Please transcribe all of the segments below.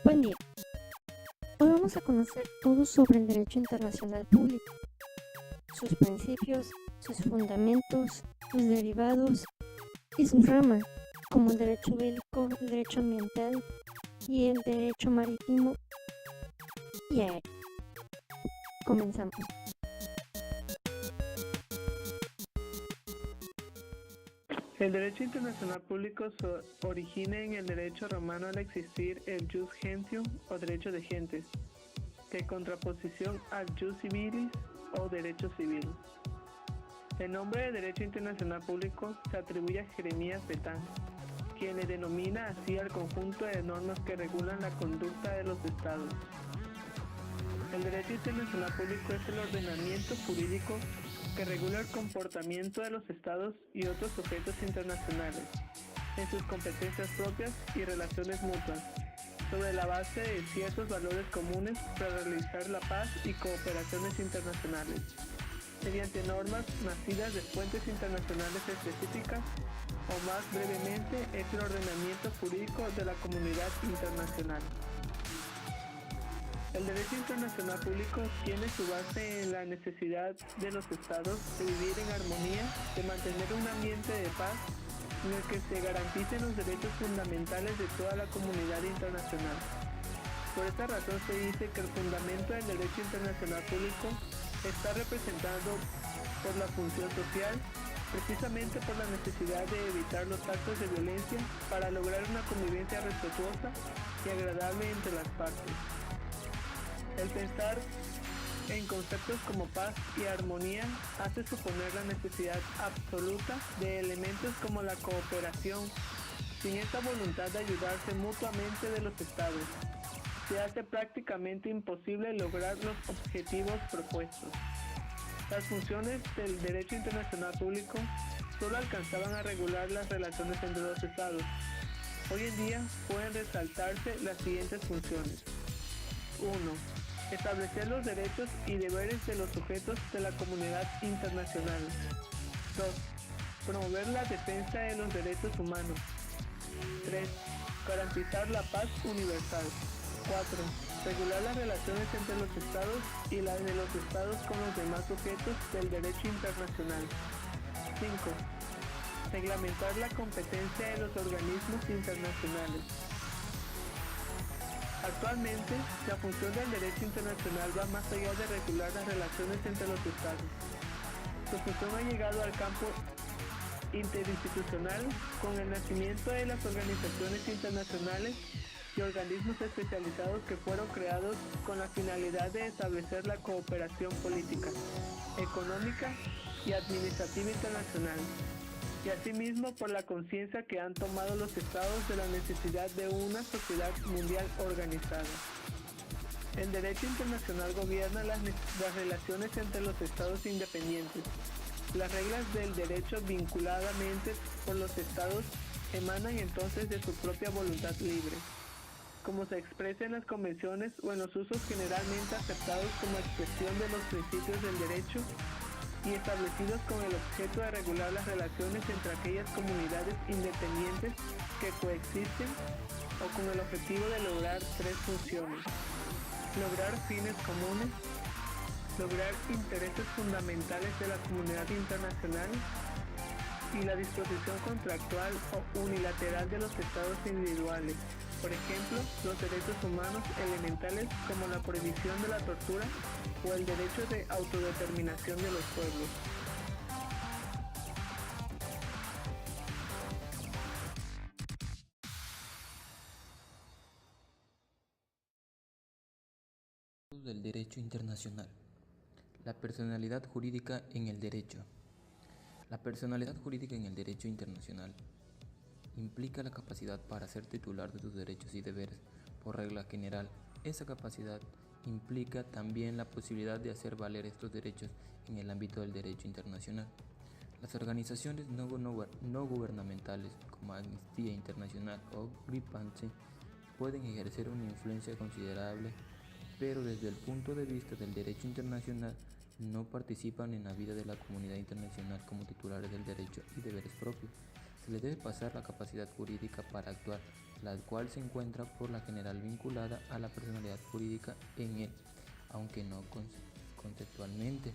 Buen día. Hoy vamos a conocer todo sobre el derecho internacional público, sus principios, sus fundamentos, sus derivados y sus ramas, como el derecho bélico, el derecho ambiental y el derecho marítimo y aéreo. Comenzamos. El derecho internacional público se origina en el derecho romano al existir el jus gentium o derecho de gentes, de contraposición al jus civilis o derecho civil. El nombre de derecho internacional público se atribuye a Jeremías Betán, quien le denomina así al conjunto de normas que regulan la conducta de los estados. El derecho internacional público es el ordenamiento jurídico que regula el comportamiento de los estados y otros sujetos internacionales en sus competencias propias y relaciones mutuas, sobre la base de ciertos valores comunes para realizar la paz y cooperaciones internacionales, mediante normas nacidas de fuentes internacionales específicas, o más brevemente es el ordenamiento jurídico de la comunidad internacional. El derecho internacional público tiene su base en la necesidad de los estados de vivir en armonía, de mantener un ambiente de paz en el que se garanticen los derechos fundamentales de toda la comunidad internacional. Por esta razón se dice que el fundamento del derecho internacional público está representado por la función social, precisamente por la necesidad de evitar los actos de violencia para lograr una convivencia respetuosa y agradable entre las partes. El pensar en conceptos como paz y armonía hace suponer la necesidad absoluta de elementos como la cooperación. Sin esta voluntad de ayudarse mutuamente de los estados, se hace prácticamente imposible lograr los objetivos propuestos. Las funciones del derecho internacional público solo alcanzaban a regular las relaciones entre los estados. Hoy en día pueden resaltarse las siguientes funciones. 1. Establecer los derechos y deberes de los sujetos de la comunidad internacional. 2. Promover la defensa de los derechos humanos. 3. Garantizar la paz universal. 4. Regular las relaciones entre los estados y las de los estados con los demás sujetos del derecho internacional. 5. Reglamentar la competencia de los organismos internacionales. Actualmente, la función del derecho internacional va más allá de regular las relaciones entre los estados. Su función ha llegado al campo interinstitucional con el nacimiento de las organizaciones internacionales y organismos especializados que fueron creados con la finalidad de establecer la cooperación política, económica y administrativa internacional, y asimismo por la conciencia que han tomado los estados de la necesidad de una sociedad mundial organizada. El derecho internacional gobierna las relaciones entre los estados independientes. Las reglas del derecho vinculadamente por los estados emanan entonces de su propia voluntad libre, como se expresa en las convenciones o en los usos generalmente aceptados como expresión de los principios del derecho y establecidos con el objeto de regular las relaciones entre aquellas comunidades independientes que coexisten o con el objetivo de lograr tres funciones: lograr fines comunes, lograr intereses fundamentales de la comunidad internacional y la disposición contractual o unilateral de los estados individuales, por ejemplo, los derechos humanos elementales como la prohibición de la tortura o el derecho de autodeterminación de los pueblos. Del derecho internacional. La personalidad jurídica en el derecho. La personalidad jurídica en el derecho internacional implica la capacidad para ser titular de tus derechos y deberes. Por regla general, esa capacidad implica también la posibilidad de hacer valer estos derechos en el ámbito del derecho internacional. Las organizaciones no gubernamentales como Amnistía Internacional o Greenpeace pueden ejercer una influencia considerable, pero desde el punto de vista del derecho internacional no participan en la vida de la comunidad internacional como titulares del derecho y deberes propios. Se le debe pasar la capacidad jurídica para actuar, la cual se encuentra por la general vinculada a la personalidad jurídica en él, aunque no conceptualmente.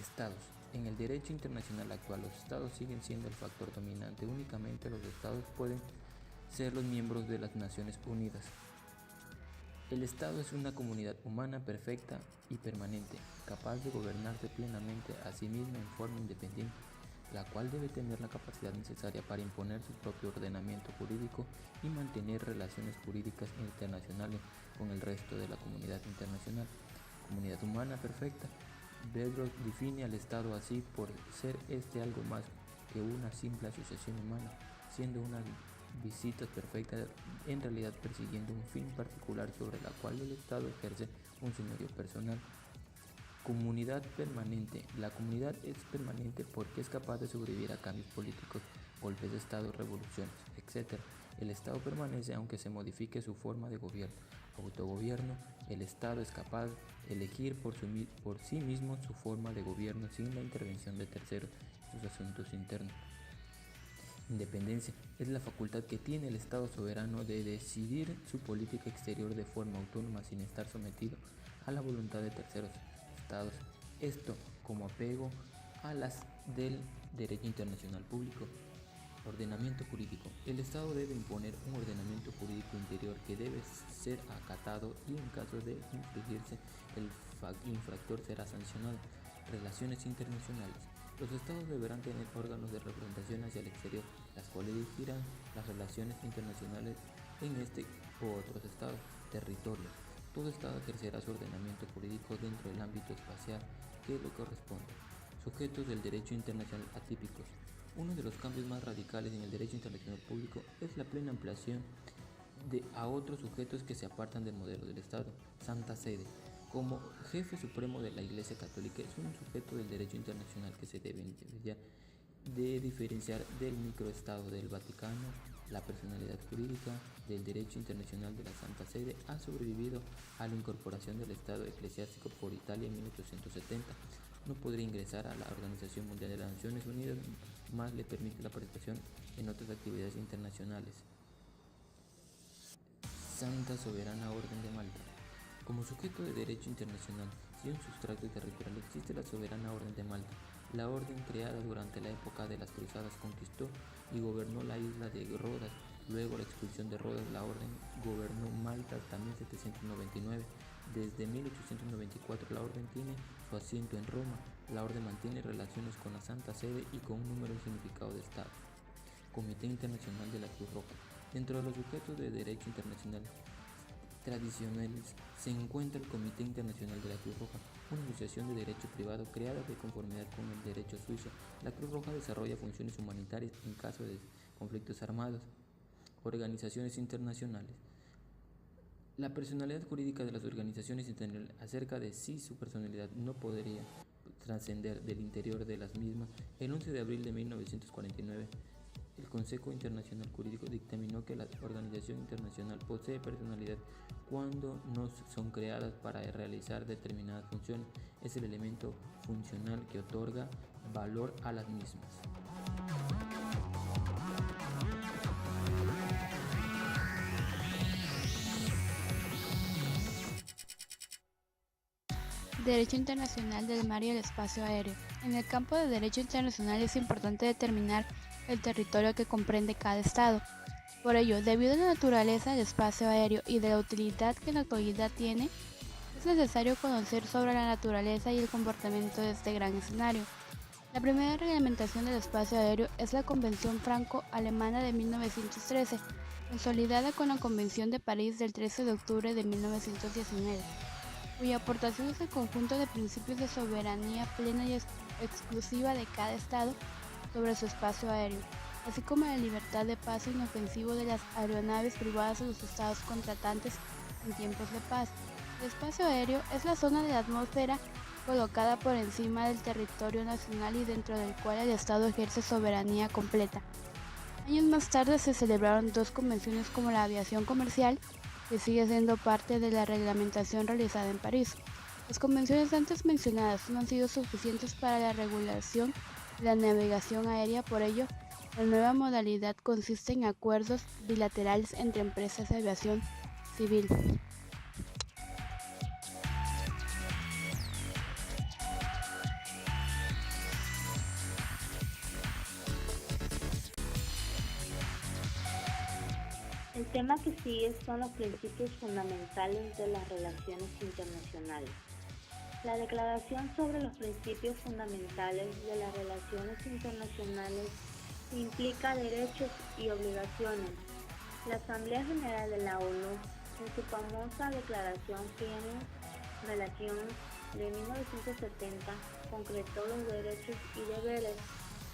Estados. En el derecho internacional actual, los estados siguen siendo el factor dominante. Únicamente los estados pueden ser los miembros de las Naciones Unidas. El Estado es una comunidad humana perfecta y permanente, capaz de gobernarse plenamente a sí misma en forma independiente, la cual debe tener la capacidad necesaria para imponer su propio ordenamiento jurídico y mantener relaciones jurídicas internacionales con el resto de la comunidad internacional. Comunidad humana perfecta. Bedros define al Estado así por ser algo más que una simple asociación humana, siendo una visita perfecta, en realidad persiguiendo un fin particular sobre la cual el Estado ejerce un señorío personal. Comunidad permanente. La comunidad es permanente porque es capaz de sobrevivir a cambios políticos, golpes de Estado, revoluciones, etc. El Estado permanece aunque se modifique su forma de gobierno. Autogobierno. El Estado es capaz de elegir por sí mismo su forma de gobierno sin la intervención de terceros en sus asuntos internos. Independencia. Es la facultad que tiene el Estado soberano de decidir su política exterior de forma autónoma sin estar sometido a la voluntad de terceros estados. Esto como apego a las del derecho internacional público. Ordenamiento jurídico. El Estado debe imponer un ordenamiento jurídico interior que debe ser acatado y en caso de infringirse el infractor será sancionado. Relaciones internacionales. Los estados deberán tener órganos de representación hacia el exterior, las cuales dirigirán las relaciones internacionales en este u otros estados. Territorios. Todo estado ejercerá su ordenamiento jurídico dentro del ámbito espacial que le corresponde. Sujetos del derecho internacional atípicos. Uno de los cambios más radicales en el derecho internacional público es la plena ampliación a otros sujetos que se apartan del modelo del Estado. Santa Sede. Como jefe supremo de la Iglesia Católica, es un sujeto del derecho internacional que se debe de diferenciar del microestado del Vaticano. La personalidad jurídica del derecho internacional de la Santa Sede ha sobrevivido a la incorporación del Estado eclesiástico por Italia en 1870. No podría ingresar a la Organización Mundial de las Naciones Unidas, más le permite la participación en otras actividades internacionales. Santa Soberana Orden de Malta. Como sujeto de derecho internacional y un sustrato territorial existe la Soberana Orden de Malta. La orden, creada durante la época de las Cruzadas, conquistó y gobernó la isla de Rodas. Luego la expulsión de Rodas, la orden gobernó Malta hasta 1799. Desde 1894 la orden tiene su asiento en Roma. La orden mantiene relaciones con la Santa Sede y con un número significado de estados. Comité Internacional de la Cruz Roja. Dentro de los sujetos de derecho internacional tradicionales se encuentra el Comité Internacional de la Cruz Roja, una asociación de derecho privado creada de conformidad con el derecho suizo. La Cruz Roja desarrolla funciones humanitarias en caso de conflictos armados. Organizaciones internacionales. La personalidad jurídica de las organizaciones internacionales acerca de si su personalidad no podría trascender del interior de las mismas. El 11 de abril de 1949, el Consejo Internacional Jurídico dictaminó que la organización internacional posee personalidad cuando no son creadas para realizar determinadas funciones. Es el elemento funcional que otorga valor a las mismas. Derecho internacional del mar y el espacio aéreo. En el campo de derecho internacional es importante determinar el territorio que comprende cada estado. Por ello, debido a la naturaleza del espacio aéreo y de la utilidad que en la actualidad tiene, es necesario conocer sobre la naturaleza y el comportamiento de este gran escenario. La primera reglamentación del espacio aéreo es la Convención Franco-Alemana de 1913, consolidada con la Convención de París del 13 de octubre de 1919. Cuya aportación es el conjunto de principios de soberanía plena y exclusiva de cada Estado sobre su espacio aéreo, así como la libertad de paso inofensivo de las aeronaves privadas de los Estados contratantes en tiempos de paz. El espacio aéreo es la zona de la atmósfera colocada por encima del territorio nacional y dentro del cual el Estado ejerce soberanía completa. Años más tarde se celebraron dos convenciones como la aviación comercial, que sigue siendo parte de la reglamentación realizada en París. Las convenciones antes mencionadas no han sido suficientes para la regulación de la navegación aérea, por ello La nueva modalidad consiste en acuerdos bilaterales entre empresas de aviación civil. El tema que sigue son los principios fundamentales de las relaciones internacionales. La Declaración sobre los Principios Fundamentales de las Relaciones Internacionales implica derechos y obligaciones. La Asamblea General de la ONU, en su famosa Declaración Finis Relations de 1970, concretó los derechos y deberes.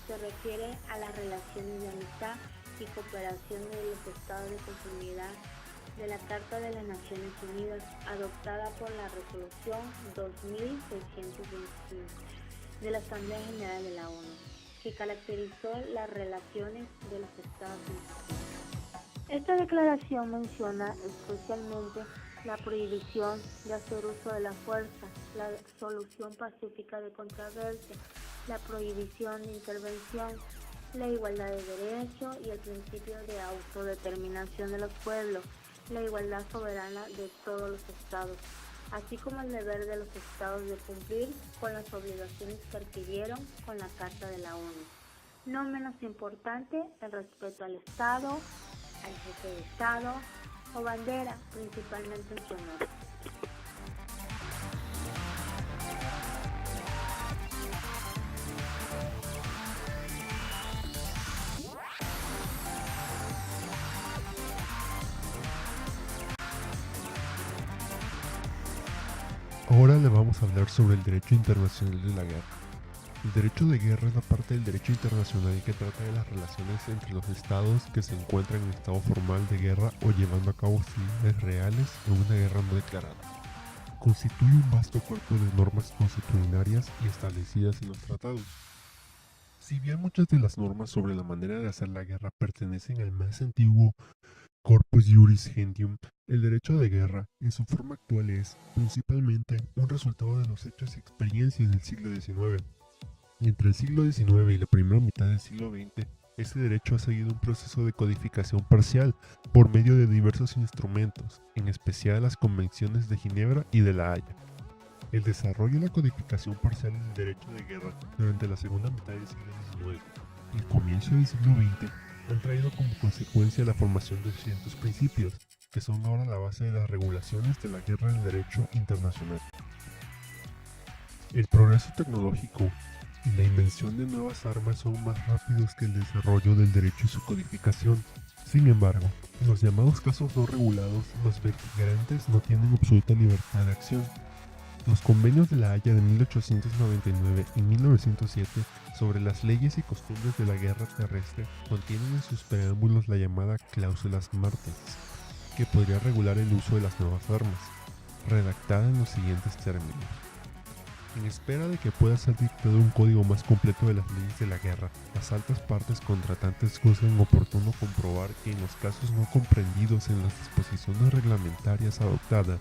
Se refiere a las relaciones de amistad y cooperación de los estados de conformidad de la Carta de las Naciones Unidas, adoptada por la Resolución 2625 de la Asamblea General de la ONU, que caracterizó las relaciones de los Estados Unidos. Esta declaración menciona especialmente la prohibición de hacer uso de la fuerza, la solución pacífica de controversia, la prohibición de intervención, la igualdad de derechos y el principio de autodeterminación de los pueblos, la igualdad soberana de todos los estados, así como el deber de los estados de cumplir con las obligaciones que adquirieron con la Carta de la ONU. No menos importante, el respeto al Estado, al jefe de Estado o bandera, principalmente en su honor. Ahora le vamos a hablar sobre el derecho internacional de la guerra. El derecho de guerra es la parte del derecho internacional que trata de las relaciones entre los estados que se encuentran en estado formal de guerra o llevando a cabo actividades reales en una guerra no declarada. Constituye un vasto cuerpo de normas consuetudinarias y establecidas en los tratados. Si bien muchas de las normas sobre la manera de hacer la guerra pertenecen al más antiguo Corpus Juris Gentium, el derecho de guerra, en su forma actual, es, principalmente, un resultado de los hechos y experiencias del siglo XIX. Entre el siglo XIX y la primera mitad del siglo XX, este derecho ha seguido un proceso de codificación parcial por medio de diversos instrumentos, en especial las convenciones de Ginebra y de La Haya. El desarrollo y la codificación parcial del derecho de guerra durante la segunda mitad del siglo XIX y el comienzo del siglo XX han traído como consecuencia la formación de ciertos principios, que son ahora la base de las regulaciones de la guerra en el derecho internacional. El progreso tecnológico y la invención de nuevas armas son más rápidos que el desarrollo del derecho y su codificación. Sin embargo, en los llamados casos no regulados, los beligerantes no tienen absoluta libertad de acción. Los convenios de La Haya de 1899 y 1907 sobre las leyes y costumbres de la guerra terrestre contienen en sus preámbulos la llamada cláusulas Martens, que podría regular el uso de las nuevas armas, redactada en los siguientes términos. En espera de que pueda ser dictado un código más completo de las leyes de la guerra, las altas partes contratantes juzgan oportuno comprobar que en los casos no comprendidos en las disposiciones reglamentarias adoptadas,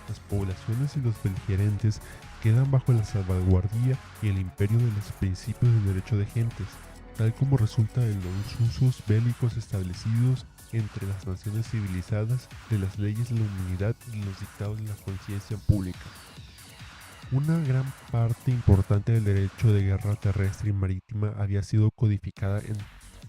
las poblaciones y los beligerantes quedan bajo la salvaguardia y el imperio de los principios del derecho de gentes, tal como resulta en los usos bélicos establecidos entre las naciones civilizadas, de las leyes de la humanidad y los dictados de la conciencia pública. Una gran parte importante del derecho de guerra terrestre y marítima había sido codificada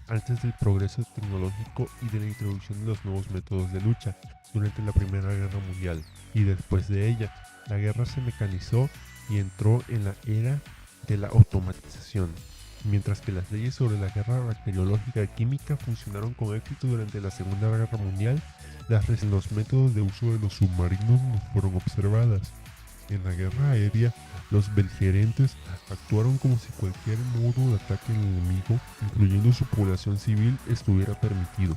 antes del progreso tecnológico y de la introducción de los nuevos métodos de lucha durante la Primera Guerra Mundial, y después de ella, la guerra se mecanizó y entró en la era de la automatización, mientras que las leyes sobre la guerra bacteriológica y química funcionaron con éxito durante la Segunda Guerra Mundial. Los métodos de uso de los submarinos no fueron observadas. En la guerra aérea, los beligerantes actuaron como si cualquier modo de ataque al enemigo, incluyendo su población civil, estuviera permitido.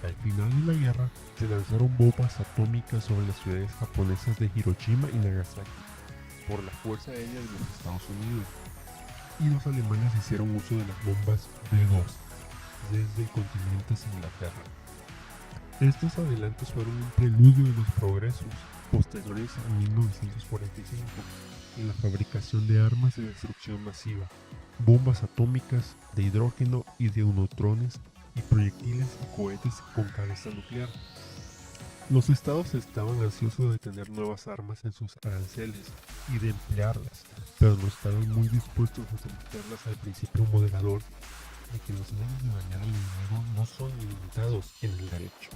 Al final de la guerra, se lanzaron bombas atómicas sobre las ciudades japonesas de Hiroshima y Nagasaki por la Fuerza Aérea de los Estados Unidos, y los alemanes hicieron uso de las bombas B-2 desde el continente hacia Inglaterra. Estos adelantos fueron un preludio de los progresos posteriores a 1945 en la fabricación de armas de destrucción masiva, bombas atómicas, de hidrógeno y de neutrones, y proyectiles y cohetes con cabeza nuclear. Los estados estaban ansiosos de tener nuevas armas en sus aranceles y de emplearlas, pero no estaban muy dispuestos a someterlas al principio moderador de que los medios de dañar al enemigo no son ilimitados en el derecho.